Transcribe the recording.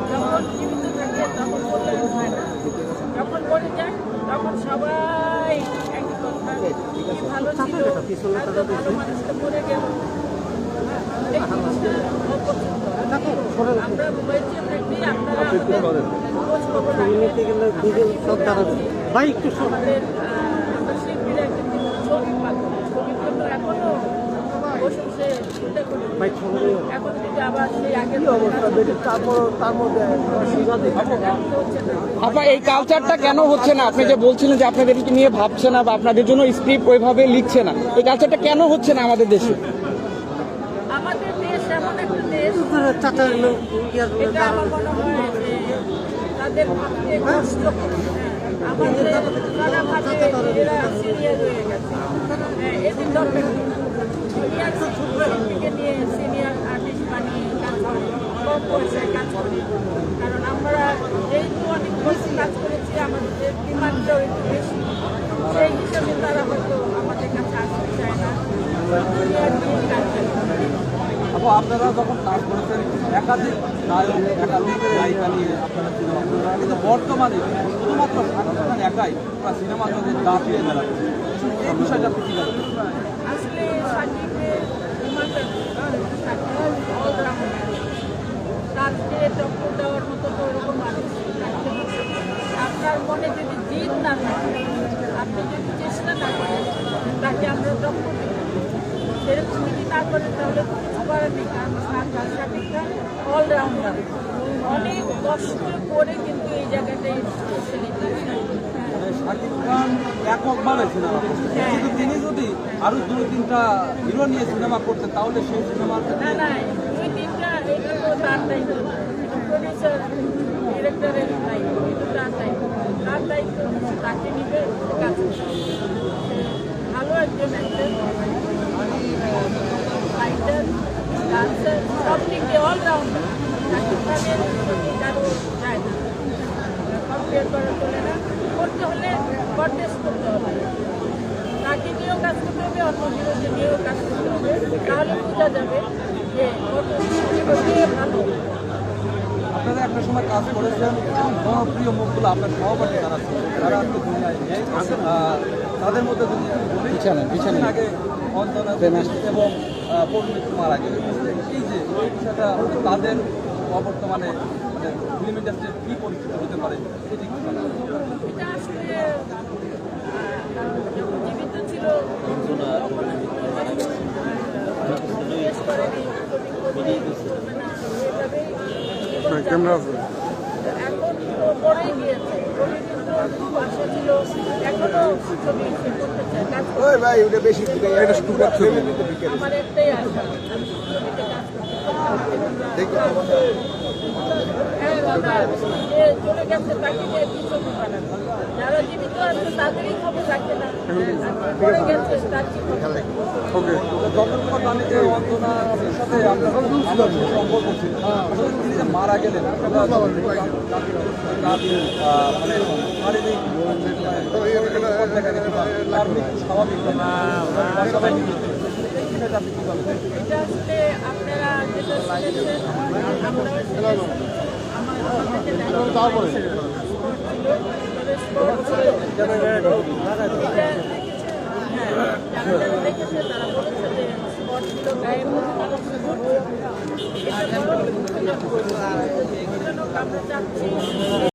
যখন জীবিত থাকে তখন বললে হয় না, যখন মরে যায় তখন সবাই একই কথা, কি ভালো ছিল, এত ভালো মানুষটা মরে গেল। এই জিনিসটা অপছন্দ। আমরা বেঁচে থাকি, আপনারা আমাদের খোঁজ খবর রাখবেন। আমাদের আমরা শিল্পীরা কিন্তু ছবি পাবো, ছবির জন্য এখনো বসে বসে চিন্তা করি। এখন যদি আবার সেই আগের অবস্থা আপনার এই কালচারটা কেন হচ্ছে না? আপনি যে বলছিলেন যে আপনাদেরকে নিয়ে ভাবছে না বা আপনাদের জন্য স্ক্রিপ্ট ওইভাবে লিখছে না, এই কালচারটা কেন হচ্ছে না আমাদের দেশে? আমাদের দেশ এমন একটা দেশ, এটা আমার মনে হয় যে তাদের ভাবতে কষ্ট করে। আমাদের তারা ভাবে এরা সিনিয়র হয়ে গেছে, এদের দরকার নেই। সিনিয়র শিল্পীকে নিয়ে সিনিয়র আর্টিস্ট বানিয়ে কাজ করে, কম পয়সায় কাজ করে। কারণ আমরা যেহেতু অনেক বেশি কাজ করেছি, আমাদের ডিমান্ডটাও একটু বেশি, সেই হিসাবে তারা হয়তো আমাদের কাছে আসতে চায় না। আপনারা যখন কাজ করেছেন একাধিক নায়ক একাধিক নায়িকা নিয়ে আপনারা সিনেমা করেছেন, কিন্তু বর্তমানে শুধুমাত্র শাকিব খান একাই পুরো সিনেমা জগৎ দাপিয়ে বেড়াচ্ছে। এই বিষয়টা আপনি কী জানেন? আসলে সাকিবের ডিমান্ডটা অলরাউন্ডার, তাকে টক্কর দেওয়ার মতো তো ওরকম মানুষ থাকতে হবে। আপনার মনে যদি জিদ না থাকে, আপনি যদি চেষ্টা না করেন, তাকে আমরা টক্কর দিই। সেরকম যদি না করেন তাহলে তো কিছু করার নেই। কারণ শাকিব খান অলরাউন্ডার, অনেক কষ্ট করে কিন্তু এই জায়গাটায় এসে নিতে। শাকিব খান এককভাবে সিনেমা করছেন, কিন্তু তিনি যদি আরো 2-3টা হিরো নিয়ে সিনেমা করতেন তাহলে সেই সিনেমার না 2-3টা এটা তো তার দায়িত্ব না, প্রডিউসার ডিরেক্টরের দায়িত্ব, এটা তার দায়িত্ব। তার দায়িত্ব তাকে নিবে কাজ করতে। ভালো একজন অ্যাক্টর, রাইটার, ডান্সার, সব দিক দিয়ে অলরাউন্ডার। শাকিব খানের প্রতি কারো যায় না, কম্পেয়ার করা চলে না। করতে হলে কন্টেস্ট করতে হবে, তাকে নিয়েও কাজ করতে হবে, অন্য হিরোকে নিয়েও কাজ করতে হবে। তাহলে বোঝা যাবে যে ভালো। আপনারা একটা সময় কাজ করেছেন এবং জনপ্রিয় মুখগুলো আপনার সহপাঠী যারা ছিল তারা আজকে দুনিয়ায় নেই। তাদের মধ্যে যদি কিছুদিন আগে অন্তনা এবং পরিণীতি মারা গেল, এই যে এই বিষয়টা তাদের অবর্তমানে মানে ফিল্ম ইন্ডাস্ট্রির কী পরিস্থিতি হতে পারে এটি কি জানেন? এটা আসলে যখন জীবিত ছিল এখন পরেই গিয়েছে। খুব আশা ছিল, এখনো ছবি করতে চায়, কাজ আমার একটাই আশা, আমি ছবিতে কাজ করতে চাই। হ্যাঁ বাবা, যে চলে গেছে তাকে নিয়ে কি ছবি বানাবে? যারা জীবিত আছে তাদেরই খবর রাখে না, পড়ে গেছে তার কি খবর? চন্দ্রকুমার গান্ধীতে অন্তনার সাথে আপনার সম্পর্ক ছিল, আসলে তিনি যে মারা গেলেন মানে শারীরিক তার মৃত্যু স্বাভাবিক এটা আসলে আপনারা যেটা শুনেছেন, আমরাও শুনেছি। যারা দেখেছে তারা বলেছে যে স্পট ছিল, গায়ে এটা বড় দুঃখজনক। আমরা চাচ্ছি